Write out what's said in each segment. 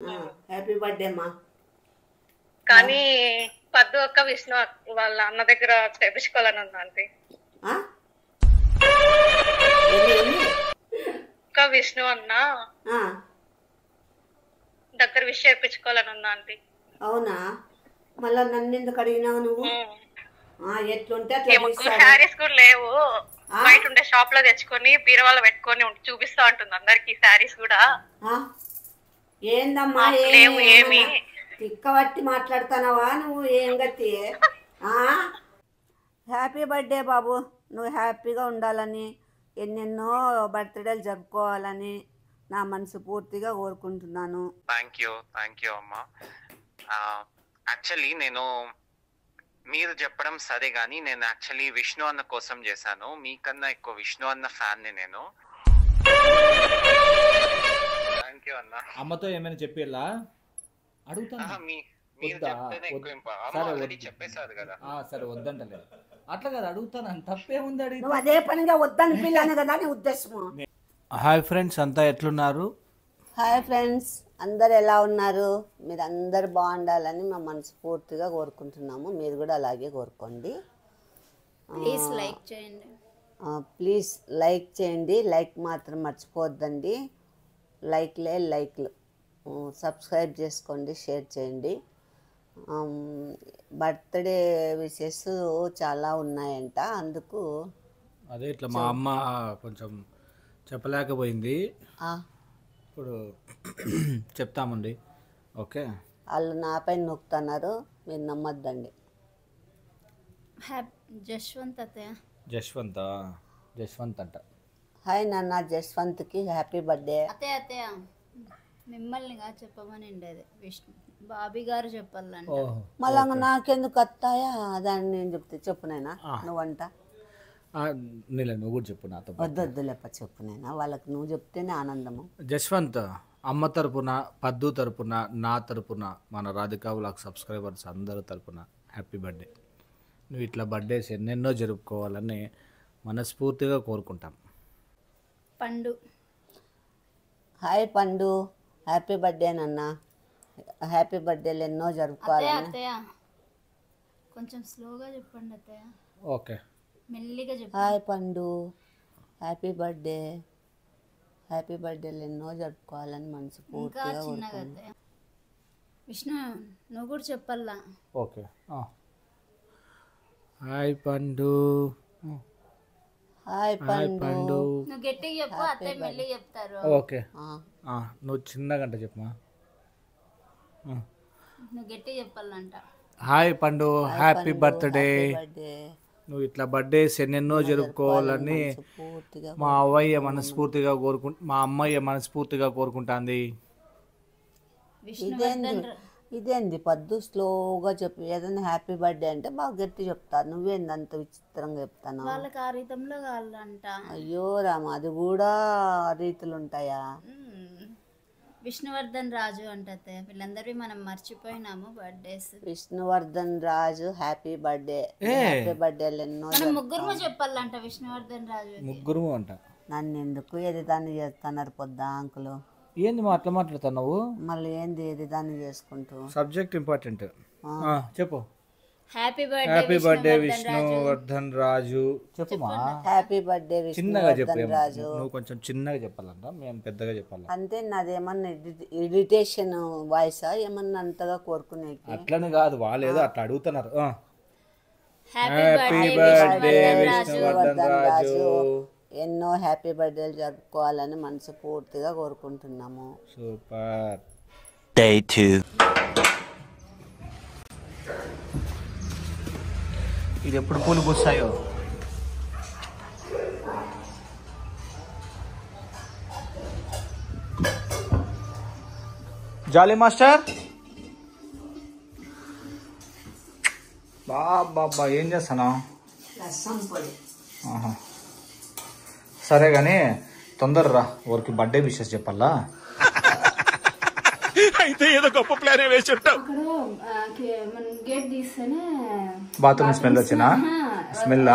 Happy birthday అమ్మా. కానీ పద్దు అక్క విష్ణు వాళ్ళ అన్న దగ్గర చేపించుకోవాలని ఉందా ఆంటీ. అక్క విష్ణు అన్న దగ్గర విష్ చేపించుకోవాలని ఉందా ఆంటీ. అవునా, మళ్ళా నన్ను ఎందుకు అడిగినావు నువ్వు? ఎట్లుంటే అట్లా శారీస్ కూడా లేవు, బయట ఉండే షాప్ లో తెచ్చుకొని బీరవాళ్ళ పెట్టుకొని చూపిస్తా ఉంటుంది అందరికి శారీస్ కూడా. ఏందమ్మా లేవు ఏమి తిక్కబట్టి మాట్లాడుతున్నావా నువ్వు? ఏం గతి? హ్యాపీ బర్త్డే బాబు, నువ్వు హ్యాపీగా ఉండాలని, ఎన్నెన్నో బర్త్డేలు జరుపుకోవాలని నా మనసు పూర్తిగా కోరుకుంటున్నాను. థ్యాంక్ యూ అమ్మా. యాక్చువల్లీ నేను మీరు చెప్పడం సరే కానీ నేను యాక్చువల్లీ విష్ణు అన్న కోసం చేశాను. మీకన్నా ఎక్కువ విష్ణు అన్న ఫ్యాన్ ని నేను. థ్యాంక్ యూ అన్న. అమ్మతో ఏమైనా చెప్పేలా అడుగుతా. చెప్పేశారు కదా. సరే వద్దంటలేదు, అట్లా కదా అడుగుతాను, తప్పే ఉంది అడిగి. నువ్వు అదే పనిగా వద్దని పిల్లని కదా నీ ఉద్దేశము. హాయ్ ఫ్రెండ్స్, అంతా ఎట్లున్నారు? హాయ్ ఫ్రెండ్స్, అందరు ఎలా ఉన్నారు? మీరు అందరు బాగుండాలని మా మనస్ఫూర్తిగా కోరుకుంటున్నాము. మీరు కూడా అలాగే కోరుకోండి. ప్లీజ్ లైక్ చేయండి. ప్లీజ్ లైక్ చేయండి, లైక్ మాత్రం మర్చిపోవద్దండి. లైక్లు సబ్స్క్రైబ్ చేసుకోండి, షేర్ చేయండి. బర్త్డే విషెస్ చాలా ఉన్నాయంట, అందుకు అదే ఇట్లా మా అమ్మ కొంచెం చెప్పలేకపోయింది, ఇప్పుడు చెప్తామండి. ఓకే, వాళ్ళు నా పైన నొక్కుతున్నారు, మీరు నమ్మొద్దండి. జశ్వంత్ అంట. హాయ్ నాన్న జశ్వంత్కి హ్యాపీ బర్త్డే. అత్తయ్య మిమ్మల్ని చెప్పమని ఉండేది, విష్ణు బాబీ గారు చెప్పాలంట. మళ్ళా నాకెందుకు అత్తాయా? దాన్ని నేను చెప్తే చెప్పునైనా నువ్వంట. నువ్వు కూడా చెప్పు నాతో. వద్దు లేప చెప్పునైనా, వాళ్ళకి నువ్వు చెప్తేనే ఆనందము. జశ్వంత్ అమ్మ తరపున, పద్దు తరపున, నా తరపున, మన రాధికా వ్లాగ్ సబ్స్క్రైబర్స్ అందరి తరపున హ్యాపీ బర్త్డే. నువ్వు ఇట్లా బర్త్డేస్ ఎన్నెన్నో జరుపుకోవాలని మనస్ఫూర్తిగా కోరుకుంటాం. పండు. హాయ్ పండు, హ్యాపీ బర్త్డే నాన్న. హ్యాపీ బర్త్డేలు ఎన్నో జరుపుకోవాలని. కొంచెం స్లోగా చెప్పండి అత్తయ్య. ఓకే, మెల్లిగా చెప్పండి. హాయ్ పండు, హ్యాపీ బర్త్డే. హ్యాపీ బర్త్డేలు ఎన్నో జరుపుకోవాలని మనసు పూర్తిగా కోరుకుంటున్నాను. విష్ణు నువ్వు కూడా చెప్పాలా? ఓకే. హాయ్ పండు. హాయ్ పండు. నువ్వు గట్టిగా చెప్పు, అత్తయ్య మెల్లిగా చెప్తారు. ఓకే, నువ్వు చిన్నగా అంటే చెప్పమా. నువ్వు గట్టిగా చెప్పాలంట. హాయ్ పండు, హ్యాపీ బర్త్డే. నువ్వు ఇట్లా బర్త్డేస్ ఎన్నెన్నో జరుపుకోవాలని మా అమ్మయ్య మనస్ఫూర్తిగా కోరుకుంటాంది. ఇదేంది పద్దు స్లోగా చెప్పు. ఏదైనా హ్యాపీ బర్త్డే అంటే బాగా గట్టి చెప్తారు, నువ్వేంది అంత విచిత్రంగా చెప్తాను? వాళ్ళకి ఆ రీతంలో కావాలంట. అయ్యో రామ, అది కూడా రీతులు ఉంటాయా? విష్ణువర్ధన్ రాజు అంటే వీళ్ళందరివి మనం మర్చిపోయినాము బర్త్డేస్. విష్ణువర్ధన్ రాజు హ్యాపీ బర్త్డే. హ్యాపీ బర్త్డేలు ఎన్నో. ముగ్గురు చెప్పాలంట విష్ణువర్ధన్ రాజు. ముగ్గురు అంట. నన్ను ఎందుకు ఏది దాన్ని చేస్తున్నారు పొద్దా అంకులు? ఏంది అట్లా మాట్లాడుతున్నావు? మళ్ళీ ఏంది ఏది దాన్ని చేసుకుంటూ? సబ్జెక్ట్ ఇంపార్టెంట్, చెప్పు. హ్యాపీ బర్త్డే విష్ణువర్ధన్ రాజు. చెప్పమా. హ్యాపీ బర్త్డే చిన్నగా చెప్పు. నువ్వు కొంచెం చిన్నగా చెప్పాలంట, మేము పెద్దగా చెప్పాలి. అంతే, నాదేమన్నా ఇరిటేషన్ వాయిసా ఏమన్నా అంతగా కోరుకునే? అట్లని కాదు, వాళ్ళు ఏదో అట్లా అడుగుతున్నారు. హ్యాపీ బర్త్డే విష్ణువర్ధన్ రాజు. ఎన్నో హ్యాపీ బర్త్డేలు జరుపుకోవాలని మనసు పూర్తిగా కోరుకుంటున్నాము. సూపర్. Day 2. ఇది ఎప్పుడు పూలు పూస్తాయో. జాలీ మాస్టర్, బాబా ఏం చేస్తాను? సరే కానీ తొందరరా, ఊరికి బర్త్డే విషెస్ చెప్పాలా? అయితే ఏదో గొప్ప ప్లాన్ వేసి ఉంటావు. గేట్ తీస్తేనే బాత్రూమ్ స్మెల్ వచ్చినా? స్మెల్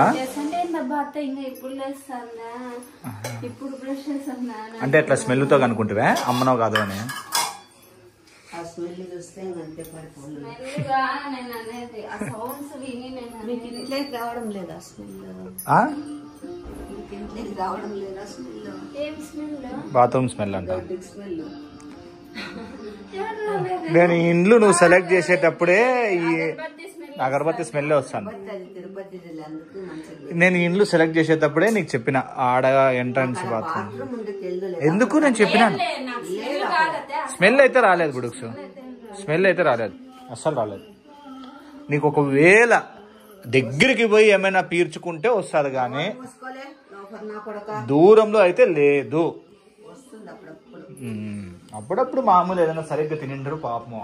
అంటే అట్లా స్మెల్తో కనుక్కుంటువే అమ్మనో కాదు అని? స్మెల్ చూస్తే అంతే పడిపోలేదు. మెల్లిగా నేను అనేది ఆ సౌండ్స్ విని నేను మీకు ఇంట్లోకి రావడం లేదా స్మెల్? మీకు ఇంట్లోకి రావడం లేదా స్మెల్? ఏం స్మెల్? బాత్రూమ్ స్మెల్ అంట. స్మెల్ నేను ఇండ్లు నువ్వు సెలెక్ట్ చేసేటప్పుడే ఈ అగరబత్తి స్మెల్ వస్తాను. అది తిరుపతి అందుకు మంచిది. నేను ఇండ్లు సెలెక్ట్ చేసేటప్పుడే నీకు చెప్పిన ఆడ ఎంట్రన్స్ బాత్రూమ్ బాత్రూమ్ ముందుకు వెళ్దు. ఎందుకు నేను చెప్పినాను. స్మెల్ అయితే రాలేదు బుడుక్స్, స్మెల్ అయితే రాలేదు, అస్సలు రాలేదు. నీకు ఒకవేళ దగ్గరికి పోయి ఏమైనా పీల్చుకుంటే వస్తుంది కానీ మూసుకోలే నా కొడక దూరంలో అయితే లేదు. వస్తుంది అప్పుడప్పుడు. అప్పుడప్పుడు మామూలు ఏదైనా సరిగ్గా తినింటారు పాపము.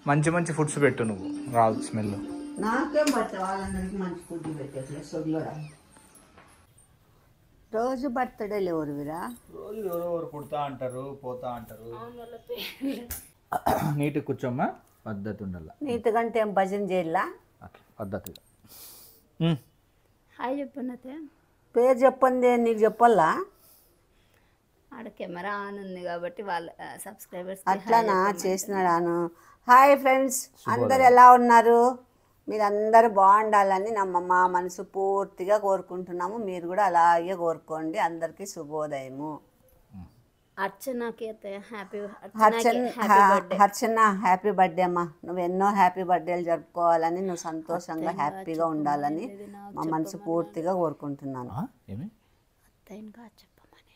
మంచి మంచి ఫుడ్స్ పెట్టు, నువ్వు రాదు స్మెల్. నాకేం పడతావు వాళ్ళందరికీ మంచి ఫుడ్ పెట్టేట్లే సొగ్లోడా. రోజు బర్త్డేలు ఎవరువిరా? రోజు ఎవరెవరు పుడతా అంటారు, పోతా అంటారు. నీట్గా కూర్చోమ్మా, పద్ధతి ఉండాల. నీతకంటే ఏం భజన చేయాలా? అట్లా పద్ధతిగా. హాయ్ చెప్పండి. పేరు చెప్పండి, నీకు చెప్పాలా? ఆడ కెమెరా ఆన్ ఉంది కాబట్టి వాళ్ళ సబ్స్క్రైబర్స్ అట్లానా చేసినాడాను. హాయ్ ఫ్రెండ్స్, అందరు ఎలా ఉన్నారు? మీరందరూ బాగుండాలని మా మనసు పూర్తిగా కోరుకుంటున్నాము. మీరు కూడా అలాగే కోరుకోండి. అందరికీ శుభోదయము. అర్చనకి అయితే హర్చన హ్యాపీ బర్త్డే అమ్మా. నువ్వు ఎన్నో హ్యాపీ బర్త్డేలు జరుపుకోవాలని, నువ్వు సంతోషంగా హ్యాపీగా ఉండాలని మా మనసు పూర్తిగా కోరుకుంటున్నాను. అత్తయ్యగా చెప్పమని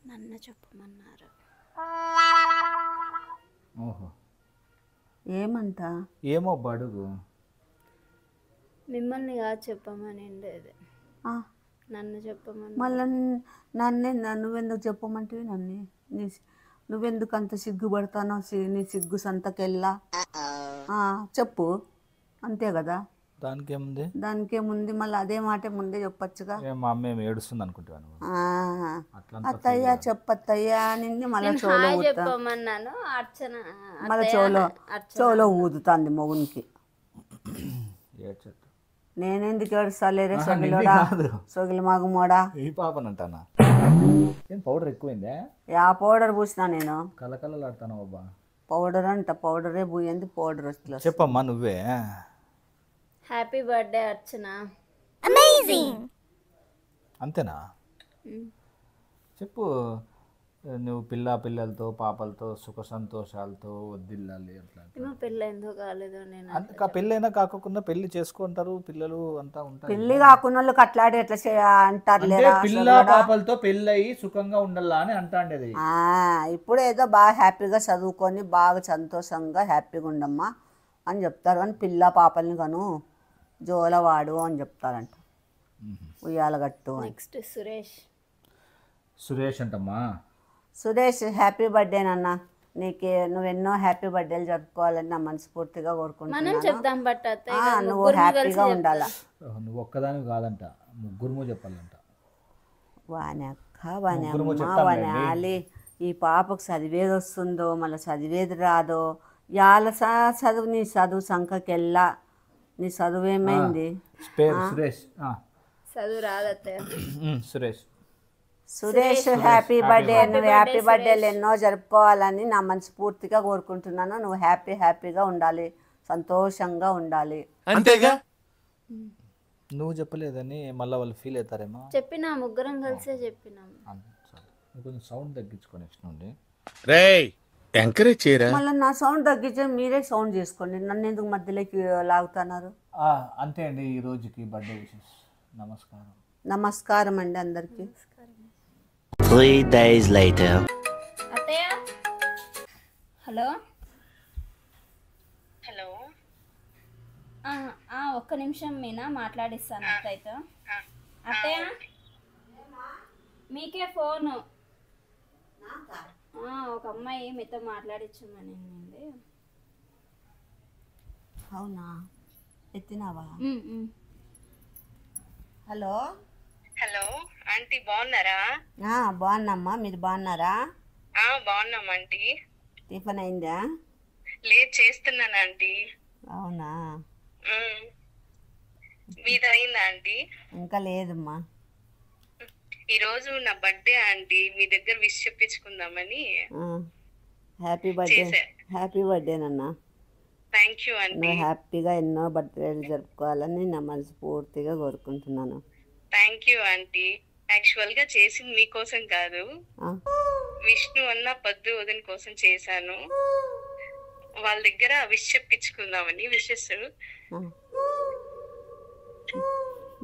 నన్ను చెప్పమన్నారు. ఓహో, ఏమంట? ఏమో బడుగు. మిమ్మల్ని కాదు చెప్పమని నన్ను చెప్పమని. మళ్ళీ నువ్వెందుకు చెప్పమంటే నన్ను నువ్వెందుకు అంత సిగ్గుపడతానో? నీ సిగ్గు సంతకెళ్ళా చెప్పు, అంతే కదా. దానికేముంది మళ్ళీ అదే మాట ముందే చెప్పచ్చుగా. మా అమ్మ ఏమి ఏడుస్తుంది అనుకుంటాను. అత్తయ్య చెప్పత్తయ్యా నిన్ను మళ్ళీ చెప్పమన్నాను. అర్చన మళ్ళీ చెవులో ఊదుతాంది మొగునికి. నేనెందుకు ఏడుస్తాలేరే సొగిలోడా, సొగిలి మగమోడా. ఈ పాపనంటానా? ఏం పౌడర్ ఎక్కువైందే? యా పౌడర్ పూసినా నేను? కలకలలాడుతాను బాబా. పౌడర్ అంట, పౌడరే పూయంది, పౌడర్ వస్తుంది. చెప్పమ్మా నువ్వే. హ్యాపీ బర్త్డే అర్చన. అంతేనా? చెప్పు. నువ్వు పిల్లలతో పాపలతో సుఖ సంతోషాలతో వద్దిల్లాలి. అట్లా పెళ్ళి ఎందుకు కాలేదు? నేను అంత పెళ్ళైనా కాకుండా పెళ్లి చేసుకుంటారు, పిల్లలు అంతా ఉంటారు. పెళ్లి కాకుండా వాళ్ళకి అట్లాడి ఎట్లా అంటారు లేదా? పిల్ల పాపలతో పెళ్ళయి సుఖంగా ఉండాలా అని అంటాండేది. ఇప్పుడు ఏదో బాగా హ్యాపీగా చదువుకొని బాగా సంతోషంగా హ్యాపీగా ఉండమ్మా అని చెప్తారు. కానీ పిల్ల పాపల్ని కను జోలవాడు అని చెప్తారంట. ఉయ్యాలగట్టు. నెక్స్ట్ సురేష్ అంటమ్మా. సురేష్ హ్యాపీ బర్త్డే నాన్న. నువ్వు ఎన్నో హ్యాపీ బర్త్డేలు జరుపుకోవాలని నా మనస్ఫూర్తిగా కోరుకుంటున్నాను. నువ్వు హ్యాపీగా ఉండాలా. నువ్వు ఒక్కదాని కాదంట, ముగ్గురు చెప్పాలంట. వానాలి. ఈ పాపకు చదివేది వస్తుందో మళ్ళీ చదివేది రాదో. యాల చదువు, నీ చదువు సంఖకెళ్ళా. నీ చదువు ఏమైంది? చదువు రాదత్తయ్య. Suresh happy birthday. నువ్వు హ్యాపీ బర్త్డేలు ఎన్నో జరుపుకోవాలని నా మనస్ఫూర్తిగా కోరుకుంటున్నాను. నువ్వు హ్యాపీగా ఉండాలి, సంతోషంగా ఉండాలి. అంతేగా. నువ్వు చెప్పలేదని మళ్ళీ వాళ్ళు ఫీల్ అవుతారేమో. చెప్పినా, ముగ్గురం కలిసే చెప్పినాం. కొంచెం సౌండ్ తగ్గించుకో నెక్స్ట్ నుండి. రేయ్ ఎంకరేజ్ చేయరా. మళ్ళీ నా సౌండ్ తగ్గించే మీరే సౌండ్ చేసుకోండి. నన్ను ఎందుకు మధ్యలోకి లాగుతున్నారు? అంతే అండి, ఈ రోజుకి బర్త్డే విషెస్. నమస్కారం. నమస్కారం అండి అందరికి. 3 days later. అత్తయ్య హలో. హలో. ఒక్క నిమిషం మీనా మాట్లాడిస్తాను అత్తయ్యతో. అత్తయ్య మీకే ఫోను. ఒక అమ్మాయి మీతో మాట్లాడించమని. అవునా, ఎత్తినావా? హలో. హలో ఆంటీ, బాగున్నారా? బాగున్నామ్మా, మీరు బాగున్నారా? బాగున్నాం ఆంటీ. టిఫిన్ అయిందా? లేదు, చేస్తున్నాను ఆంటీ. అవునా, మీది అయిందా ఆంటీ? ఇంకా లేదమ్మా. ఈరోజు నా బర్త్డే ఆంటీ, మీ దగ్గర విష్ చెప్పించుకుందామని. హ్యాపీ బర్త్డే, చేసా. హ్యాపీ బర్త్డే నాన్న. Thank you aunty. నువ్వు హ్యాపీగా ఎన్నో బర్త్డేలు జరుపుకోవాలని నా మనస్ఫూర్తిగా కోరుకుంటున్నాను. Thank you aunty. యాక్చువల్ గా చేసింది మీకోసం కాదు, ఆ, విష్ణు అన్న పద్దు వదిన కోసం చేశాను. వాళ్ళ దగ్గర విష్ చెప్పించుకుందామని విషెస్. ఆ.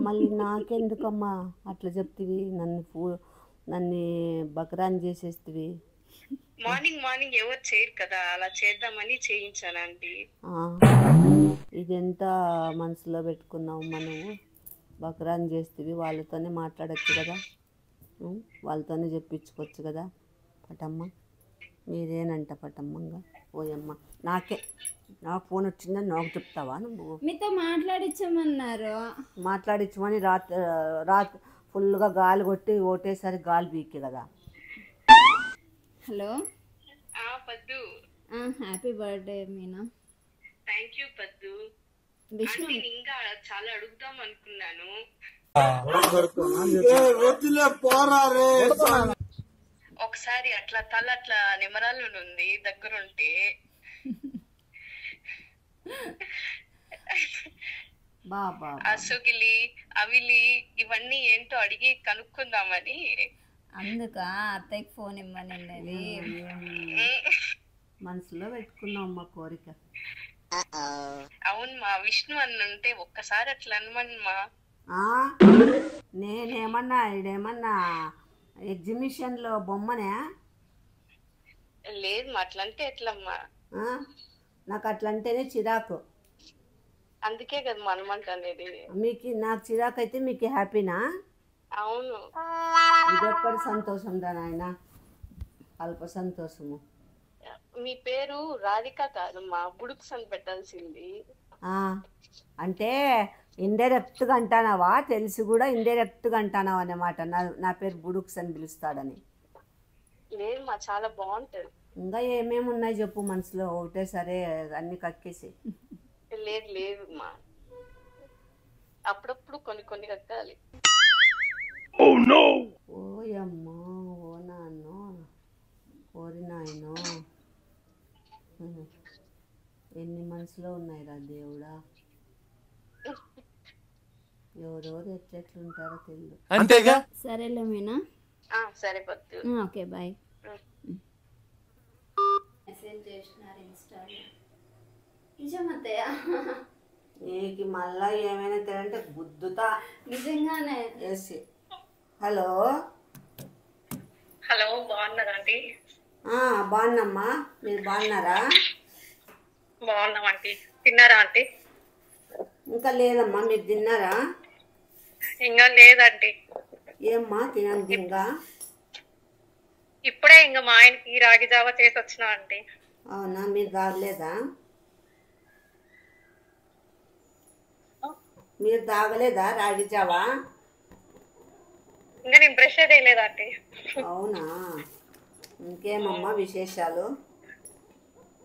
మళ్ళీ నాకెందుకమ్మా అట్లా చెప్తివి? నన్ను బకరాన్ చేసేస్తివి. మార్నింగ్ ఎవరు చేయరు కదా, అలా చేద్దామని చేయించాను ఆంటీ. ఆ, ఇదెంత మనసులో పెట్టుకున్నావమ్మా నువ్వు? బకరాన్ చేస్తేవి వాళ్ళతోనే మాట్లాడచ్చు కదా, వాళ్ళతోనే చెప్పించుకోవచ్చు కదా. పటమ్మ మీరేనంట పటమ్మంగా పోయమ్మ. నాకు ఫోన్ వచ్చిందని నాకు చెప్తావా నువ్వు? మీతో మాట్లాడించమన్నారు. మాట్లాడించమని రాత్రి ఫుల్గా గాలి కొట్టి ఒకటేసారి గాలి పీకే కదా. హలో పద్దు. Happy birthday Meena. Thank you పద్దు. విష్ణు ఆంటీ ఇంకా చాలా అడుగుదాం అనుకున్నాను. ఒకసారి అట్లా తల అట్లా నిమరాలు ఉంది దగ్గరుంటే. బాబా అసుగిలి అవిలి ఇవన్నీ ఏంటో అడిగి కనుక్కుందామని. అందుక అత్తయ్యకి ఫోన్ ఇమ్మనిండేది. మనసులో పెట్టుకున్నావమ్మా కోరిక. అవును మా విష్ణు అన్న ఉంటే ఒక్కసారి అట్లా అనమమ్మా. ఆ, నేనేమన్నా ఇడేమన్నా ఎగ్జిబిషన్లో బొమ్మనే? లేదు మా అట్లా అంటే ఎట్లమ్మా? ఆ, నాకు అట్లంటేనే చిరాకు. అందుకే కదా మా అనమాట అనేది. నాకు చిరాకు అయితే మీకు హ్యాపీనా? అవును. ఇదొక్కటి సంతోషం రా నాయన, అల్ప సంతోషము. మీ పేరు రాధిక కాదమ్మా, బుడుక్స్ అని పెట్టాల్సింది. ఆ, అంటే ఇండైరెక్ట్గా అంటానావా? తెలిసి కూడా ఇండైరెక్ట్గా అంటానావా అన్నమాట. నా పేరు బుడుక్స్ అని పిలుస్తాడని. లేదు మా చాలా బాగుంటది. ఇంకా ఏమేమి ఉన్నాయి చెప్పు మనసులో, ఒకటే సరే అన్ని కక్కేసి. లేదు మా అప్పుడప్పుడు కొన్ని కట్టాలి. ఓయమ్మో, ఓ నాన్నో, ఓరి నాయనో, ఎన్ని మనసులో ఉన్నాయిరా దేవుడా. ఎవరెవరు ఎట్లెట్లుంటారో తెలియదు. అంతేగా. సరేలే మీనా. సరే పద్దు. Okay bye. మెసేజ్ చేసినారు ఇన్స్టాలో. నిజమత్తయ్య? నీకు మళ్ళా ఏమైనా తెలియంటే గుద్దుతా నిజంగానే. వేసి. హలో హలో, బాగున్నారా ఆంటీ? బాగున్నామ్మా, మీరు బాగున్నారా? బాగున్నాం ఆంటీ. తిన్నారా ఆంటీ? ఇంకా లేదమ్మా, మీరు తిన్నారా? ఇంకా లేదంటీ. ఏమ్మా తినండి ఇంకా? ఇప్పుడే ఇంకా మా ఆయనకి రాగి జావా చేసి వచ్చినా ఆంటీ. అవునా, మీరు తాగలేదా? మీరు తాగలేదా రాగి జావా? ఇంకా నేను బ్రష్ చేయలేదు ఆంటీ. అవునా, ఇంకేమమ్మా విశేషాలు?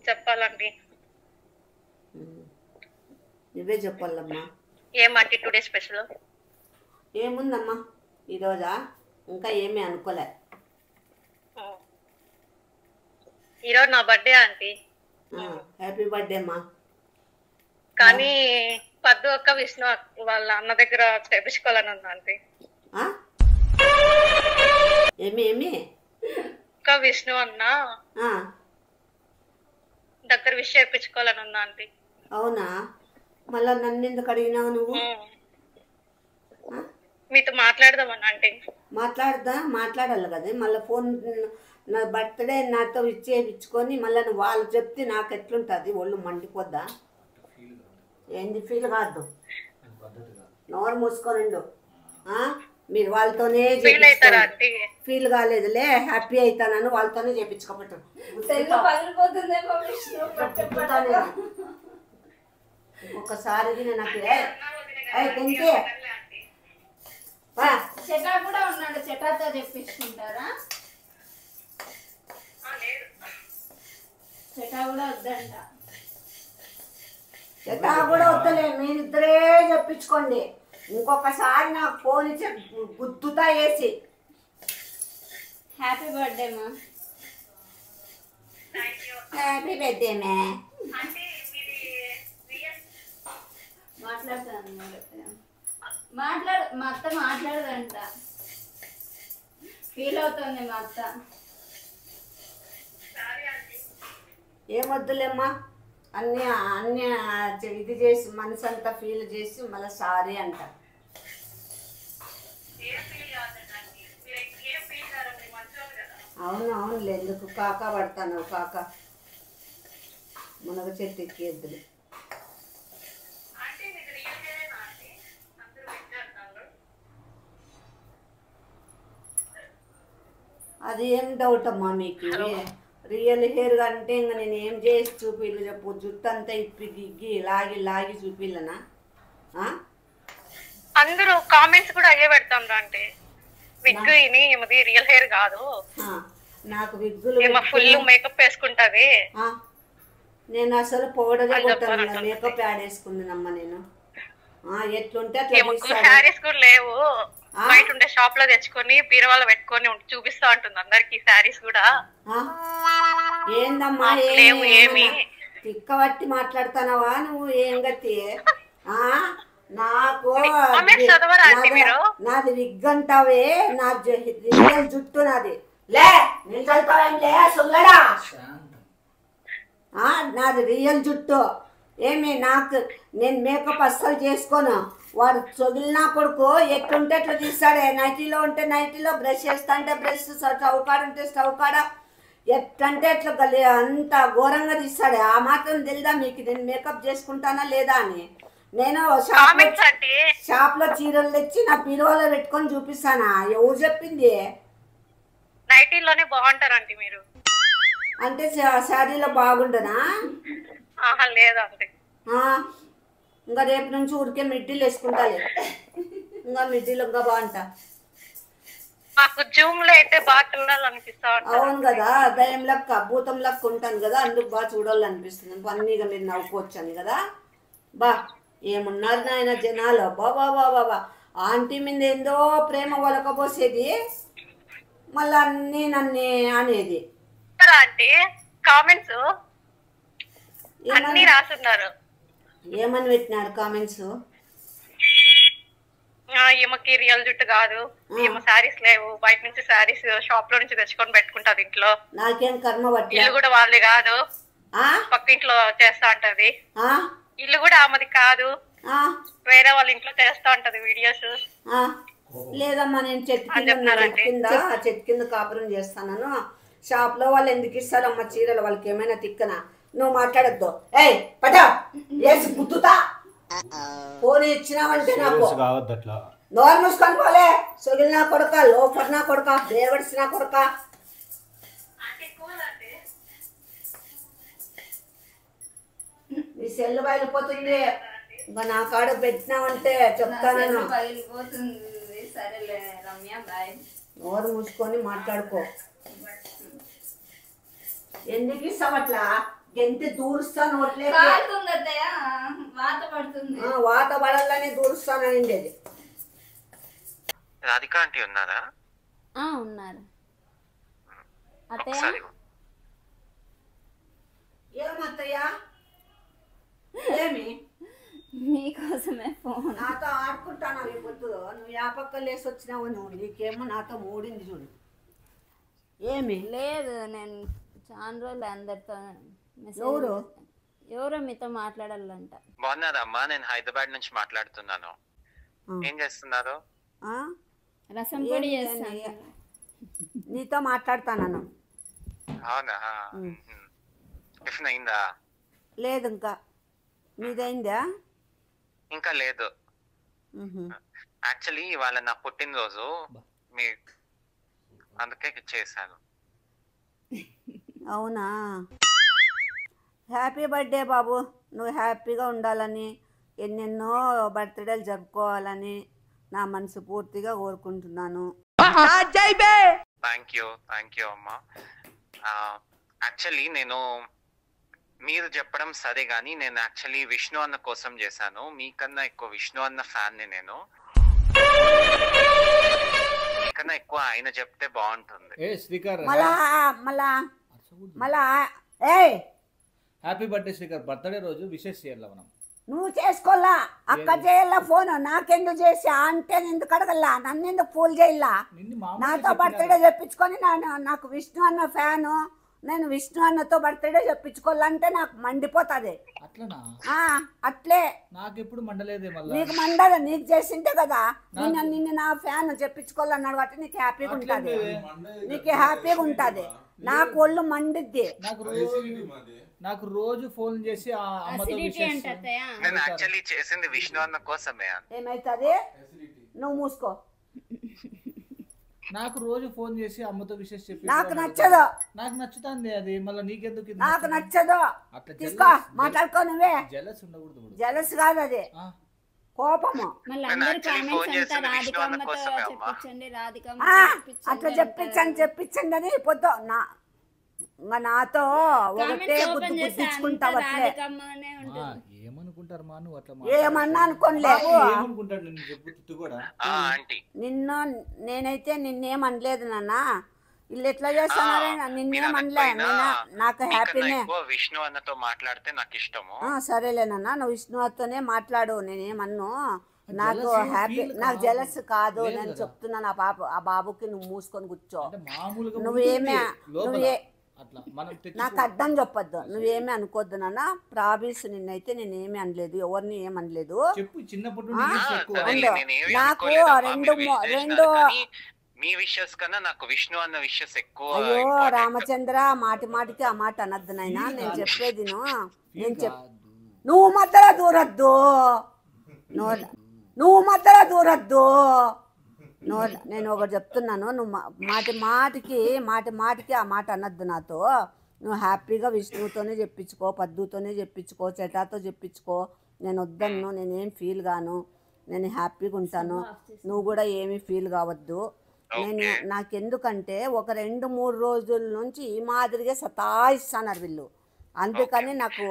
చెప్పాలండి. నువ్వే చెప్పాలమ్మా. ఏమంటీ టుడే స్పెషల్? ఏముందమ్మా ఈరోజా, ఇంకా ఏమీ అనుకోలే. ఈరోజు నా బర్త్డే ఆంటీ. హ్యాపీ బర్త్డే అమ్మా. కానీ పద్దు అక్క విష్ణు వాళ్ళ అన్న దగ్గర చేపించుకోవాలని ఉంది ఆంటీ. ఏమి అక్క విష్ణు అన్న దగ్గర విష్ చేయించుకోవాలని ఉందా ఆంటీ. అవునా, మళ్ళా నన్ను ఎందుకు అడిగినావు నువ్వు? మీతో మాట్లాడదామన్నా ఆంటీ. మాట్లాడాలి కదా. మళ్ళీ ఫోన్ నా బర్త్డే నాతో ఇచ్చేపించుకొని మళ్ళీ నువ్వు వాళ్ళు చెప్తే నాకు ఎట్లుంటుంది? ఒళ్ళు మండిపోద్దా? ఏంది ఫీల్ కాదు, నోరు మూసుకోనండు. మీరు వాళ్ళతోనే ఫీల్ కాలేదులే, హ్యాపీ అవుతానని వాళ్ళతోనే చేయించుకోబట్టు. ఒక్కసారి నాకు తింటే చెటా కూడా ఉన్నాడు, చెటాతో చెప్పించుకుంటారా? చెటా కూడా వద్దంట. చెటా కూడా వద్దలే, మీరిద్దరే చెప్పించుకోండి. ఇంకొకసారి నాకు ఫోన్ ఇచ్చి గుద్దుతా వేసి. హ్యాపీ బర్త్డే మా. థ్యాంక్స్ హ్యాపీ బర్త్డే మే. మాట్లాడతాను మా అత్త మాట్లాడదంట, ఫీల్ అవుతుంది మా అత్త. ఏమొద్దులేమ్మా, అన్నీ అన్నీ ఇది చేసి మనసు అంతా ఫీల్ చేసి మళ్ళీ సారీ అంట. అవును అవునులే, ఎందుకు కాకా పడతాను, కాకా మునగ చెట్టు ఎక్కేద్దులు. అది ఏం డౌట్ అమ్మా మీకు? రియల్ హెయిర్ అంటే ఇంకా నేను ఏం చేసి చూపిల్లు చెప్పు? జుట్టు అంతా ఇప్పి గిగ్గి లాగి లాగి చూపిల్లనా? అందరూ కామెంట్స్ కూడా అయ్యే పెడతాం అంటే విగ్ ఇని ఏమది రియల్ హెయిర్ కాదు, నాకు విగ్గులు ఫుల్ మేకప్ వేసుకుంటది. నేను అసలు పౌడరే కొట్టాను, మేకప్ యాడ్ వేసుకుందినమ్మా నేను. ఎట్లుంటే అట్లా శారీస్ కూడా లేవు, బయట ఉండే షాప్ లో తెచ్చుకొని బీరవాళ్ళు పెట్టుకొని చూపిస్తా ఉంటుంది అందరికి శారీస్ కూడా. ఏందమ్మా ఏమి తిక్కబట్టి మాట్లాడుతున్నావా నువ్వు? ఏం గతి? నాకు నాది విగ్ అంటావే, నా రియల్ జుట్టు నాది. లే నేను చదువుతావేం లే సుల్లడా, నాది రియల్ జుట్టు. ఏమి నాకు నేను మేకప్ అస్సలు చేసుకోను. వాడు చొగిలినా కొడుకు ఎట్లుంటే ఎట్లా తీస్తాడే, నైటీలో ఉంటే నైటీలో, బ్రష్ చేస్తా అంటే బ్రష్, స్టవ్ కాడ ఉంటే స్టవ్ కాడ, ఎట్లంటే ఎట్లా అంత ఘోరంగా తీస్తాడే. ఆ మాత్రం తెలుదా మీకు నేను మేకప్ చేసుకుంటానా లేదా అని? నేను షాప్ లో చీరలు తెచ్చి నా బీరువాలో పెట్టుకొని చూపిస్తానా? ఎవరు చెప్పింది? నైటీలోనే బాగుంటారండి మీరు. అంటే శారీలో బాగుండనా? లేదండి, ఇంకా రేపు నుంచి ఊరికే మిడ్డీలు వేసుకుంటాలే. ఇంకా మిడ్డీలు ఇంకా బాగుంటా. మాకు జూమ్ లో అయితే బాగా చూడాలనిపిస్తా. అవును కదా, దయం లెక్క భూతం లెక్క ఉంటాను కదా, అందుకు బాగా చూడాలనిపిస్తుంది. పన్నీగా మీరు నవ్వుకోవచ్చాను కదా. బా ఏమున్నారు నాయన జనాలు, బాబా బాబా. ఆంటీ మీద ఏందో ప్రేమ ఒలకపోసేది, మళ్ళీ అన్నీ నన్నే అనేది. ఆంటీ కామెంట్స్ అన్ని రాస్తున్నారు. ఏమని పెట్టినారు కామెంట్స్? ఈమెకి రియల్ జుట్టు కాదు, ఈమె శారీస్ లేవు, బయట నుంచి శారీస్ షాప్ లో నుంచి తెచ్చుకొని పెట్టుకుంటది ఇంట్లో. నాకేం కర్మ పట్టి, ఇల్లు కూడా వాళ్ళది కాదు, పక్క ఇంట్లో చేస్తా ఉంటది. ఇల్లు కూడా ఆమెది కాదు, వేరే వాళ్ళ ఇంట్లో చేస్తా ఉంటది వీడియోస్. లేదమ్మా, నేను చెట్టు కింద కాపురం చేస్తాను. షాప్ లో వాళ్ళు ఎందుకు ఇస్తారమ్మా చీరలు? వాళ్ళకి ఏమైనా తిక్కనా? నువ్వు మాట్లాడద్దు. ఏయ్ పట వేసి గుద్దుతా. ఫోన్ ఇచ్చినావంటే నాకు నోరు మూసుకొని పోలే. సొగిలినా కొడక, లోపడినా కొడక, బేవడిసినా కొడక. నీ సెల్లు బయలుపోతుంది. ఇంకా నా కాడ పెట్టినావంటే చెప్తాను. నోరు మూసుకొని మాట్లాడుకో. ఎందుకు ఇస్తావట్లా? గెంతి దూరుస్తాను, వాత పడాలని దూరుస్తానండి. అది రాధిక ఆంటీ ఉన్నారా? ఉన్నారు. ఏమత్తయ్యా? ఏమి మీకోసమే ఫోన్. నాతో ఆడుకుంటాను ఈ పొద్దు. నువ్వు యాపక్క లేసి వచ్చినావు, నువ్వు నీకేమో నాతో మూడింది చూడు. ఏమి లేదు, నేను చాలా రోజులు అందరితో ఎవరో మీతో మాట్లాడాలంట. బాగున్నారమ్మా? నేను హైదరాబాద్ నుంచి మాట్లాడుతున్నాను. ఏం చేస్తున్నారు? రసం పొడి చేస్తాను. నీతో మాట్లాడతాను. అవునా? టిఫిన్ అయిందా? లేదు, ఇంకా మీదైందా? ఇంకా లేదు. యాక్చువల్లీ ఇవాళ నా పుట్టినరోజు, మీ అందుకే చేశాను. అవునా? హ్యాపీ బర్త్డే బాబు. నువ్వు హ్యాపీగా ఉండాలని, ఎన్నెన్నో బర్త్డేలు జరుపుకోవాలని నా మనసు పూర్తిగా కోరుకుంటున్నాను. థ్యాంక్ యూ అమ్మా. యాక్చువల్లీ నేను మీరు చెప్పడం సరే గానీ నేను యాక్చువల్లీ విష్ణు అన్న కోసం చేశాను. మీకన్నా ఎక్కువ విష్ణు అన్న ఫ్యాన్ ని నేను. మీకన్నా ఎక్కువ ఆయన చెప్తే బాగుంటుంది. మళ్ళా మళ్ళా మళ్ళా ఏయ్ హ్యాపీ బర్త్డే శ్రీకర్. బర్త్డే రోజు విషెస్ చేయాలి మనం. నువ్వు చేసుకోలా, అక్క చేయాల ఫోన్, నాకెందుకు చేసి అంటే ఎందుకు అడగల్లా, నన్ను ఎందుకు ఫోన్ చేయాల? నిన్ను మామూలుగా నాతో చెప్పినా బర్త్డే చెప్పించుకొని నాకు విష్ణు అన్న ఫ్యాను, నేను విష్ణు అన్నతో బర్త్డే చెప్పించుకోవాలంటే నాకు మండిపోతుంది. అట్లనా? అట్లే నాకు ఎప్పుడు మండలేదే. మళ్ళీ నీకు మండదు, నీకు చేసింటే కదా నిన్ను నా ఫ్యాన్ చెప్పించుకోవాలన్నాడు కాబట్టి నీకు హ్యాపీగా ఉంటుంది, నీకు హ్యాపీగా ఉంటుంది. నాకు ఒళ్ళు మండిద్ది. నాకు రోజు ఫోన్ చేసి ఆ అమ్మతో విషెస్. నేను యాక్చువల్లీ చేసింది విష్ణు అన్న కోసమే. ఏమైతుంది? నువ్వు మూసుకో. నాకు రోజు ఫోన్ చేసి అమ్మతో విషెస్ చెప్పి. నాకు నచ్చదు. నాకు నచ్చుతుంది అది, మళ్ళీ నీకెందుకు? నాకు నచ్చదు. తీసుకో, మాట్లాడుకో. నువ్వే జలస్ ఉండకూడదు. జలస్ కాదు, అది కోపము. అట్లా చెప్పించండి అని పొద్దు నాతో ఒకటే గుర్తించుకుంటావు. అట్లే ఏమనుకుంటారు మా నువ్వు అట్లా? ఏమన్నా అనుకోలేవు. నిన్ను నేనైతే నిన్నేమనలేదు నాన్న. వీళ్ళు ఎట్లా చేస్తున్నారే, నిన్నేమనలే. నాకు హ్యాపీనే. విష్ణు అన్నతో మాట్లాడితే నాకు ఇష్టము. సరేలేనన్నా, నువ్వు విష్ణుతోనే మాట్లాడు, నేనేమన్ను. నాకు హ్యాపీ, నాకు జలస్ కాదు. నేను చెప్తున్నాను ఆ బాబుకి నువ్వు మూసుకొని కూర్చో. నువ్వేమే నాకు అర్థం చెప్పొద్దు, నువ్వేమీ అనుకోద్దు నాన్న. ప్రాబీస్ నిన్నైతే నేనేమి అనలేదు, ఎవరిని ఏమనలేదు. నాకు రెండు మీ విషెస్ కన్నా నాకు విష్ణు అన్న విషెస్ ఎక్కువ. అయ్యో రామచంద్ర, మాటి మాటికి ఆ మాట అనద్దు నాయనా. నేను చెప్పేది నువ్వు మధ్యలో దూరద్దు, నువ్వు మధ్యలో దూరద్దు. నేను ఒకటి చెప్తున్నాను, నువ్వు మాటి మాటికి ఆ మాట అనద్దు నాతో. నువ్వు హ్యాపీగా విష్ణువుతోనే చెప్పించుకో, పద్దుతోనే చెప్పించుకో, చెటాతో చెప్పించుకో. నేను వద్దన్ను, నేనేం ఫీల్ గాను, నేను హ్యాపీగా ఉంటాను. నువ్వు కూడా ఏమీ ఫీల్ కావద్దు. నాకెందుకంటే ఒక 2-3 రోజుల నుంచి ఈ మాదిరిగా సతాయిస్తున్నారు వీళ్ళు, అందుకని నాకు.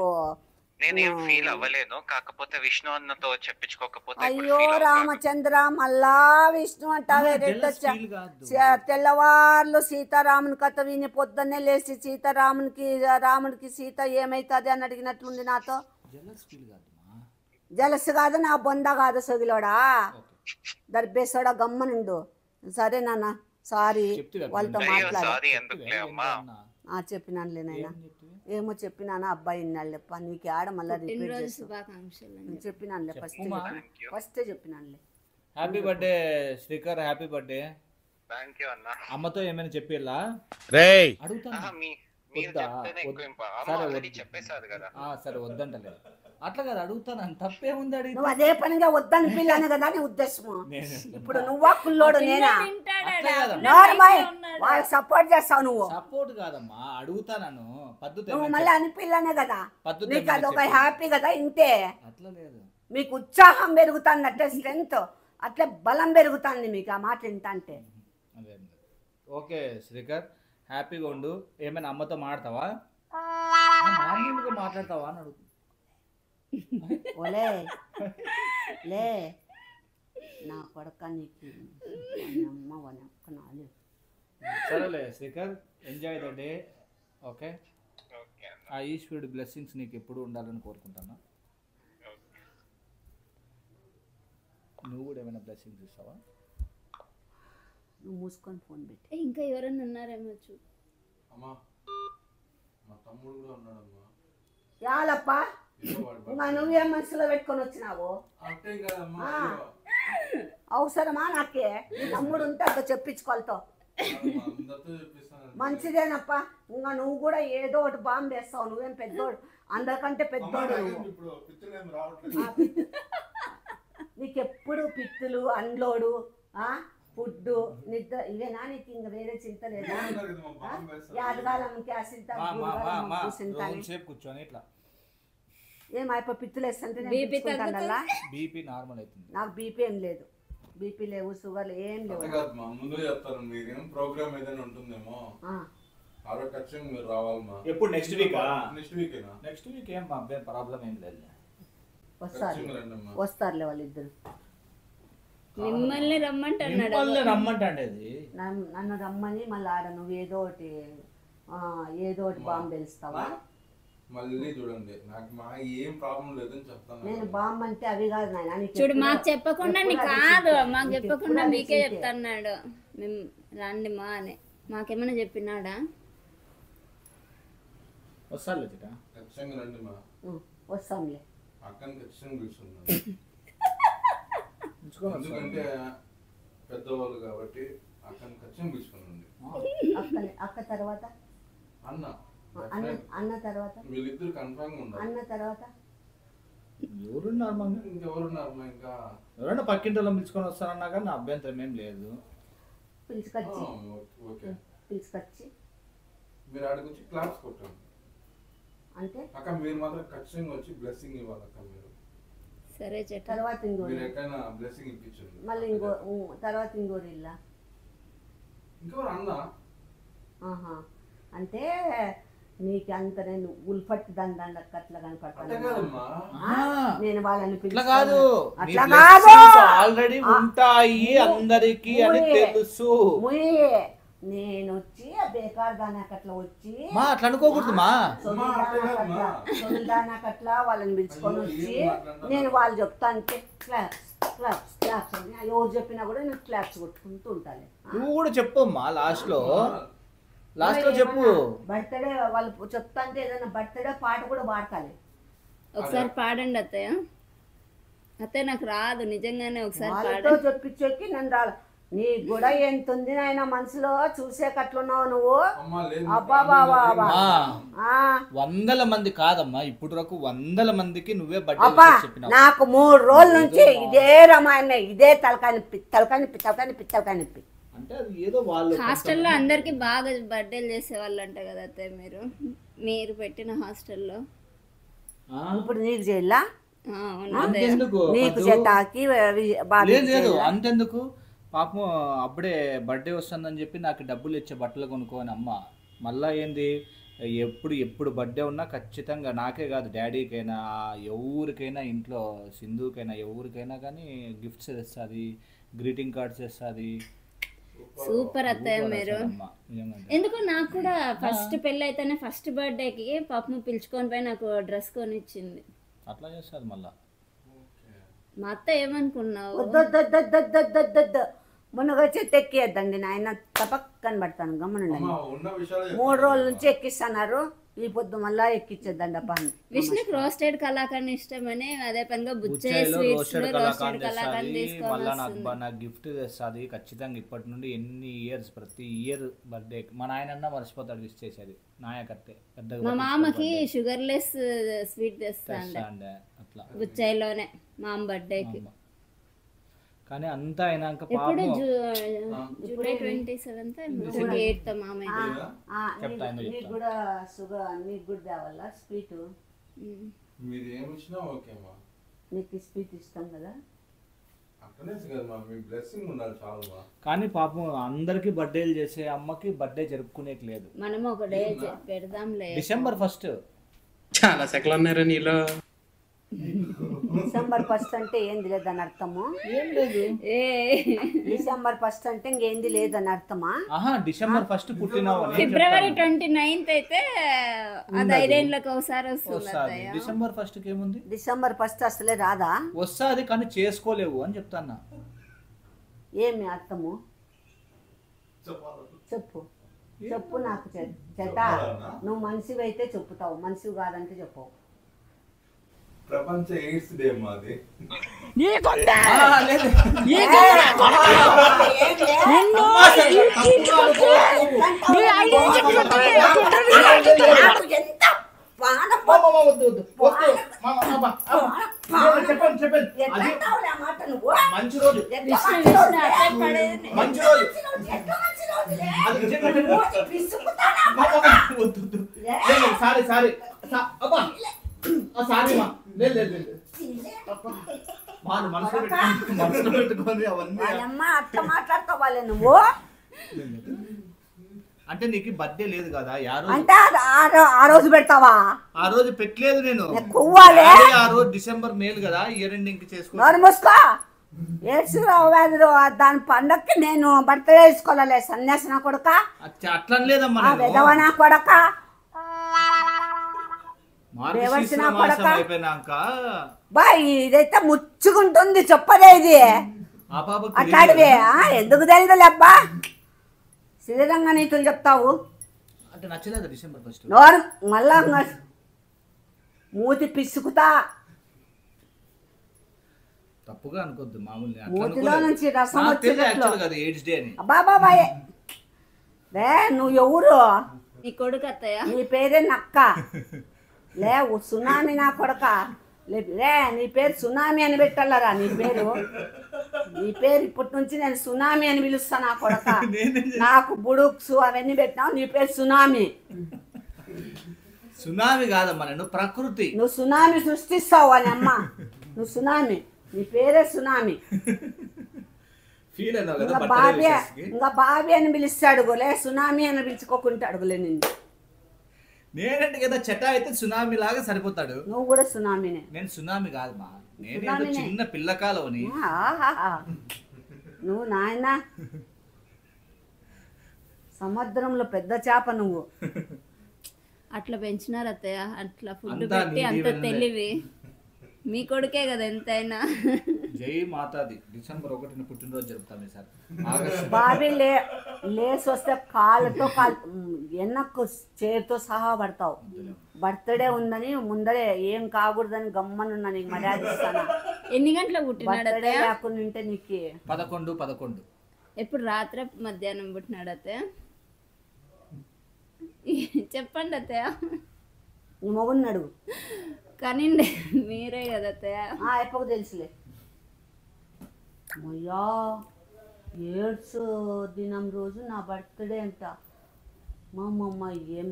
నేనేం ఫీల్ అవ్వలేదు, కాకపోతే విష్ణు అన్నతో చెప్పించుకోకపోతే. అయ్యో రామచంద్ర, మళ్ళా విష్ణు అంటావే. తెల్లవార్లు సీతారాముని కథ విని పొద్దున్నే లేచి రాముడికి సీత ఏమైతుంది అని అడిగినట్లుంది నాతో. జలస్ కాదు, నా బొంద కాదు, సొగిలోడా దర్బేసోడా, గమ్మనుండు. సరే నాన్న, సారీ, వాళ్ళతో మాట్లాడి చెప్పినానులే నాయన. ఏమో చెప్పినానా, అబ్బాయి విన్నాళ్ళేప్ప, నీకు ఆడ మళ్ళీ రిపీట్ చేస్తాను. చెప్పినానులే, ఫస్ట్ చెప్పినానులే. Happy birthday Srikar, happy birthday. అమ్మతో ఏమైనా చెప్పిల్లా? సరే వద్దంటలే, అట్లా కదా అడుగుతాను, తప్పేముంది అడిగి. నువ్వు అదే పనిగా వద్దని పిల్లని కదా నీ ఉద్దేశము. ఇప్పుడు నువ్వా కుల్లోడు నేనా? వాళ్ళకి సపోర్ట్ చేస్తావు నువ్వు. సపోర్ట్ కాదమ్మా, అడుగుతాను. నువ్వు మళ్ళీ అని పిల్లనే కదా, నీకు అదొక హ్యాపీ కదా. ఇంతే, అట్లా లేదు. మీకు ఉత్సాహం పెరుగుతుంది, అట్లే స్ట్రెంగ్త్, అట్లే బలం పెరుగుతుంది మీకు ఆ మాట వింటా అంటే. ఓకే శ్రీకర్, హ్యాపీగా ఉండు. ఏమైనా అమ్మతో మాట్లాడతావా? మామూలుగా మాట్లాడతావా అని అడుగు. ఓలే లే నా కొడక, నీకు అమ్మ వనక్క నాలు. సరేలే Srikar, enjoy the day. Okay, ఆ ఈశ్వరుడి బ్లెస్సింగ్స్ నీకు ఎప్పుడు ఉండాలని కోరుకుంటాను. నువ్వు కూడా ఏమైనా బ్లెస్సింగ్స్ ఇస్తావా? నువ్వు మూసుకొని ఫోన్ పెట్టి. ఇంకా ఎవరైనా ఉన్నారేమో చూ. యాలప్ప, నువ్వేం మనసులో పెట్టుకొని వచ్చినావు? అవసరమా నాకే? నీ తమ్ముడు ఉంటే అంత చెప్పించుకోవాలతో మంచిదేనప్ప. ఇంకా నువ్వు కూడా ఏదో ఒకటి బాంబు వేస్తావు. నువ్వేం పెద్దోడు, అందరికంటే పెద్దోడు. నీకెప్పుడు పిత్తులు, అండ్లోడు, ఫుడ్, నిద్ర, ఇవేనా నీకు? ఇంక వేరే చింత లేదా? యాదగాలంకి ఆ చింత కూర్చొని ఇట్లా ఏమైపో పిత్తులు వేస్తుంటే బీపీ నార్మల్ అవుతుంది. నాకు బీపీ ఏం లేదు, బీపీ లేవు, షుగర్ ఏం లేవు. ముందు చెప్తాను, మీరు ప్రోగ్రామ్ ఏదైనా ఉంటుందేమో, ఎప్పుడు? Next week. నెక్స్ట్ వీక్ ఏం ప్రాబ్లం ఏం లేదు, వస్తారులే వాళ్ళిద్దరు. మిమ్మల్ని రమ్మంటాడు. నన్ను రమ్మని మళ్ళీ ఆడ నువ్వు ఏదో ఒకటి బాంబు తెలుస్తావా? మళ్ళీ చూడండి నాకు మా ఏం ప్రాబ్లం లేదని చెప్తాను. నేను బామ్మ అంటే అవి కాదు నాయన. నీకు చూడు ఎప్పుడు- మాకు చెప్పకుండా ఎప్పుడు నీకు అది కాదు, చింతే. మాకు నీకు చెప్పకుండా ఎప్పుడు అది మీకే చింతే. చెప్తున్నాడు. మేము రండి మా అని మాకేమైనా చెప్పినాడా? వస్తాలే చిట ఖచ్చితంగా రండి మా వస్తాంలే. అక్కని ఖచ్చితంగా పిలుస్తున్నాను. ఎందుకంటే పెద్దవాళ్ళు కాబట్టి అక్కని ఖచ్చితంగా పిలుచుకున్నాండి. అక్క తర్వాత అన్న అన్న తర్వాత వీళ్ళిద్దరు కన్ఫర్మ్ ఉండాలి. అన్న తర్వాత ఎవరున్నారు మమ్మీ? ఇంకెవరున్నారు మా ఇంకా? ఎవరైనా పక్కింటి వాళ్ళని పిలుచుకొని వస్తారన్నా కానీ నా అభ్యంతరం ఏం లేదు. పిలుచుకొచ్చి ఓకే పిలుచుకొచ్చి మీరు ఆడికి వచ్చి క్లాప్స్ కొట్టండి. అంటే అక్క మీరు మాత్రం ఖచ్చితంగా వచ్చి బ్లెస్సింగ్ ఇవ్వాలి అక్క. మీరు సరే చెట్టు తర్వాత ఇంకోటి మీరు ఎక్కడైనా బ్లెస్సింగ్ ఇప్పించండి. మళ్ళీ తర్వాత ఇంకోటి ఇల్లా. ఇంకెవరు అన్న? ఆహా, అంటే నీకు అంత నేను ఉల్ఫట్ దండ అట్లా అంటే కనపడతాను. కాదమ్మా. నేను వాళ్ళని ఇట్లా కాదు, అట్లా కాదు. ఆల్రెడీ ఉంటాయి అందరికి అని తెలుసు. నేను వచ్చి ఆ బేకార్ దానాకి అట్లా వచ్చి మా అట్లా అనుకోకూడదు మా. దానాకి అట్లా వాళ్ళని పిలుచుకొని వచ్చి నేను వాళ్ళు చెప్తా అంటే క్లాప్స్ క్లాప్స్ క్లాప్స్ అని ఎవరు చెప్పినా కూడా నేను క్లాప్స్ కొట్టుకుంటూ ఉంటాను. నువ్వు కూడా చెప్పమ్మా లాస్ట్ లో చెప్పు. బర్త్డే వాళ్ళు చెప్తా అంటే ఏదైనా బర్త్డే పాట కూడా పాడతాను. ఒకసారి పాడండి అత్తయ్య. అత్తయ్య నాకు రాదు నిజంగానే, ఒకసారి వాళ్ళతో పాడండి. చెప్పించేకి నన్ను రాల. నీకు కూడా ఎంత ఉంది నాయన మనసులో, చూసేకట్లున్నావు నువ్వు. అమ్మా లేదు. అబ్బా బాబా ఆ, 100 మంది కాదమ్మా, ఇప్పుడు వరకు 100 మందికి నువ్వే అబ్బా బర్త్డే చెప్పినావు. నాకు 3 రోజుల నుంచి ఇదే రామాయణ, ఇదే తలకానిప్పి తలకానిప్పి తలకానిప్పి తలకానిప్పి. అంటే అది ఏదో వాళ్ళు హాస్టల్లో అందరికి బాగా బర్త్డేలు చేసేవాళ్ళు అంట కదా అత్తయ్య, మీరు పెట్టిన హాస్టల్లో. ఇప్పుడు నీకు చేయాలా? అంతెందుకు నీకు చేతాకి లేదు లేదు అంతెందుకు. పాపం అప్పుడే బర్త్డే వస్తుందని చెప్పి నాకు డబ్బులు ఇచ్చే బట్టలు కొనుక్కోని అమ్మ. మళ్ళా ఏంది, ఎప్పుడు బర్త్డే ఉన్నా ఖచ్చితంగా నాకే కాదు డాడీకైనా ఎవరికైనా ఇంట్లో సింధుకైనా ఎవరికైనా కానీ గిఫ్ట్స్ తెస్తుంది, గ్రీటింగ్ కార్డ్స్ తెస్తుంది. సూపర్ అత్తయ్య మీరు. ఎందుకు నాకు కూడా ఫస్ట్ పెళ్ళి అయితేనే ఫస్ట్ బర్త్డేకి పాపం పిలుచుకొని పోయి నాకు డ్రెస్ కొనిచ్చింది. అట్లా చేస్తుంది మళ్ళా. మా అత్త ఏమనుకున్నావు? మునగ చెట్టు ఎక్కియద్దండి నాయన, తపక్కని పడతాను గమనండి. అమ్మా ఉన్న విషయాలు 3 రోజుల నుంచి ఎక్కిస్తున్నారు, ఈ పొద్దు మళ్ళా ఎక్కిచ్చేద్దండి అప్ప. విష్ణుకి రోస్టెడ్ కలాకండ్ ఇష్టమని అదే పనిగా బుచ్చయ్య స్వీట్స్ లో రోస్టెడ్ కలాకండ్ తీసుకొని మళ్ళా వస్తుంది. నాకు గిఫ్ట్ తెస్తుంది ఖచ్చితంగా. ఇప్పటి నుండి ఎన్ని ఇయర్స్ ప్రతి ఇయర్ బర్త్డే మా నాయనన్నా మర్చిపోతాడు విష్ చేసేది. నాయకట్టే పెద్దగా మా మామకి షుగర్ లెస్ స్వీట్ తెస్తాండి అట్లా బుచ్చయ్యలోనే మామ బర్త్డేకి. కానీ అంతా అయినాక ఎప్పుడు పాపం జూలై 27th 28th మామయ్య. చెప్తా నీకు కూడా షుగర్, నీకు కూడా తేవాలా స్వీట్? మీరు ఏమి ఇచ్చినా ఓకేమా. నీకు స్వీట్ ఇష్టం కదా. అక్కడే కదమ్మా, మీ బ్లెస్సింగ్ ఉండాలి చాలు. కానీ పాపం అందరికి బర్త్డేలు చేసే అమ్మకి బర్త్డే జరుపుకునేకి లేదు. మనం ఒక డే పెడదాంలే. December 1st. చాలా సెకలు ఉన్నారా నీలో? December 1st అంటే ఏంది లేదని అర్థము? ఏం లేదు. December 1st అంటే ఇంకేంది లేదని అర్థమా? ఆహా, December 1st పుట్టినావు అని February 29th అయితే అది 5 ఏళ్ళకి ఒకసారి వస్తుంది వస్తుంది. అత్తయ్య. December 1st కి ఏముంది? December 1st అసలే రాదా? వస్తుంది కానీ చేసుకోలేవు అని చెప్తాన్నా. ఏమి అర్థము చెప్పు చెప్పు నాకు చేత. నువ్వు మనిషివి అయితే చెప్పుతావు, మనిషివి కాదంటే చెప్పవు. ప్రపంచ ఎయిడ్స్ డే మాది. మంచి రోజు మంచి రోజు సారీ సారీ అబ్బా సారీ మా మనసులో పెట్టుకొని అవన్నీ వాళ్ళమ్మ అట్లా మాట్లాడతావు వాళ్ళే నువ్వు. అంటే నీకు బర్త్డే లేదు కదా అంటే ఆ రోజు పెడతావా? ఆ రోజు పెట్టలేదు నేను. కొవ్వాలి ఆ రోజు డిసెంబర్ మేలు కదా, ఇయర్ ఎండింగ్ చేసుకో. నోరు మూసుకో. ఏడ్చురావు దాని పండక్కి నేను బర్త్డే వేసుకోలే సన్యాసిన కొడుక, అట్లా లేదమ్మా. విధవనా కొడక. బేవర్సిన కొడక అయిపోయినాక బా ఇదైతే ముచ్చుకుంటుంది చెప్పదే ఇది ఆ పాపకి అట్లాడివే ఎందుకు తెలియదులే అబ్బా శ్రీరంగ నీతులు చెప్తావు అంటే నచ్చలేదు డిసెంబర్ 1 నోరు మళ్ళా మూతి పిసుకుతా తప్పుగా అనుకోద్దు మామూలుగా అట్లా మూతిలో అనుకోలేదు. నుంచి రసం నాకు తెలియదు వచ్చేటట్లు actually అది ఎయిడ్స్ డే అని అబ్బా బాబాయ్ లే నువ్వు ఎవరు నీ కొడుకు అత్తయ్య నీ పేరే నక్క లే సునామీ నా కొడక లే నీ పేరు సునామీ అని పెట్టాలరా నీ పేరు ఇప్పటి నుంచి నేను సునామీ అని పిలుస్తా నా కొడక నాకు బుడుక్స్ అవన్నీ పెట్టినావు నీ పేరు సునామీ సునామీ కాదమ్మా నేను ప్రకృతి నువ్వు సునామీ సృష్టిస్తావు అని అమ్మ నువ్వు సునామీ నీ పేరే సునామీ ఫీల్ అయినావు కదా ఇంకా బర్త్డే బాబీ విషెస్కి. ఇంకా బాబీ అని పిలుస్తాడు గోలే సునామీ అని పిలుచుకోకుంటాడు నిన్ను నేనంటే కదా చటా అయితే సునామీ లాగా సరిపోతాడు నువ్వు కూడా సునామీనే నేను సునామీ కాదమ్మా నేను ఏదో సునామీనే. చిన్న పిల్లకాలని ఆహాహా. నువ్వు నాయన సముద్రంలో పెద్ద చేప నువ్వు అట్లా పెంచినారు అత్తయ్య అట్లా ఫుడ్ అంతా పెట్టి నీ అంత దీవెనలే. తెలివి మీ కొడుకే కదా ఎంతైనా జై మాతాది డిసెంబర్ 1 పుట్టినరోజు జరుపుతాం సార్ ఆగస్టు బాబీ లేసి వస్తే కాళ్ళతో వెనక్కు చేతితో సహా పడతావు బర్త్డే ఉందని ముందరే ఏం కాకూడదని గమ్మనున్నా నీకు మర్యాద ఇస్తానా ఎన్ని గంటలకు పుట్టినాడు బర్త్డే అత్తయ్య లేకుండా ఉంటే నీకు 11 ఎప్పుడు రాత్రి మధ్యాహ్నం పుట్టినాడు అత్తయ్య చెప్పండి అత్తయ్య నీ మొగుడిని అడుగు కానీ మీరే కదా అత్తయ్య ఎప్పకు తెలుసులే అయ్యా ఏడ్స్ దినం రోజు నా బర్త్డే అంట మా అమ్మ ఏం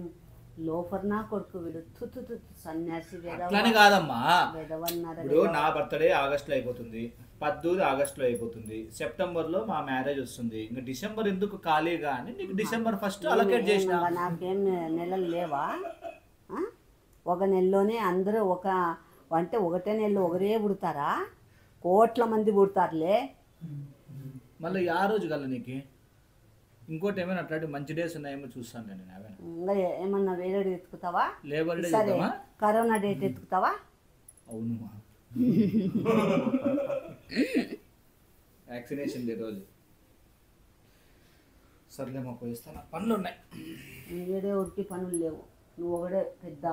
లోఫర్ నా కొడుకు వీడు తుతు సన్యాసి అట్లానే కాదమ్మా వెదవన్నారా ఇప్పుడు నా బర్త్డే ఆగస్టులో అయిపోతుంది పద్దూది ఆగస్టులో అయిపోతుంది సెప్టెంబర్లో మా మ్యారేజ్ వస్తుంది ఇంకా డిసెంబర్ ఎందుకు ఖాళీగా అని నీకు డిసెంబర్ 1 అలొకేట్ చేసిన నాకేం నెలలు లేవా ఆ? ఒక నెలలోనే అందరూ అంటే ఒకటే నెలలో ఒకరే పుడతారా కోట్ల మంది పుడతారులే మళ్ళీ ఆ రోజు కల్లా నీకు ఇంకోటి ఏమైనా అట్లాంటి మంచి డేస్ ఉన్నాయేమో చూస్తాను నేను అవే ఇంకా ఏమన్నా వేరే ఎత్తుకుతావా లేబర్ డే సరే చూద్దామా కరోనా డేట్ ఎత్తుకుతావా అవును వ్యాక్సినేషన్ డే రోజు సర్లే మాకు ఇస్తాను పనులు ఉన్నాయి ఏడే ఊరికి పనులు లేవు నువ్వు ఒకడే పెద్ద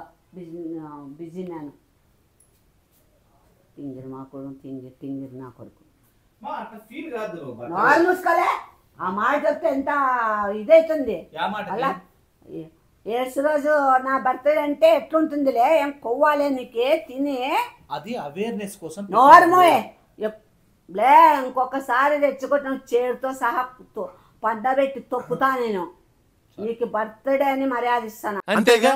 బిజీ మ్యాన్ తింగిరి మా కొడుకు తింగిరి నా కొడుకు మా అట్లా ఫీల్ కాదు నోరు మూసుకోలే ఆ మాట చెప్తే ఎంత ఇదైతుంది యా మాట అలా ఏడ్స్ రోజు నా బర్త్డే అంటే ఎట్లుంటుందిలే ఏం కొవ్వాలే నీకే తిని అది అవేర్నెస్ కోసం నోర్మోయే లే ఇంకొకసారి తెచ్చుకుంటాం చేరుతో సహా పండబెట్టి తొక్కుతా నేను నీకు బర్త్డే అని మర్యాద ఇస్తాను అంతేగా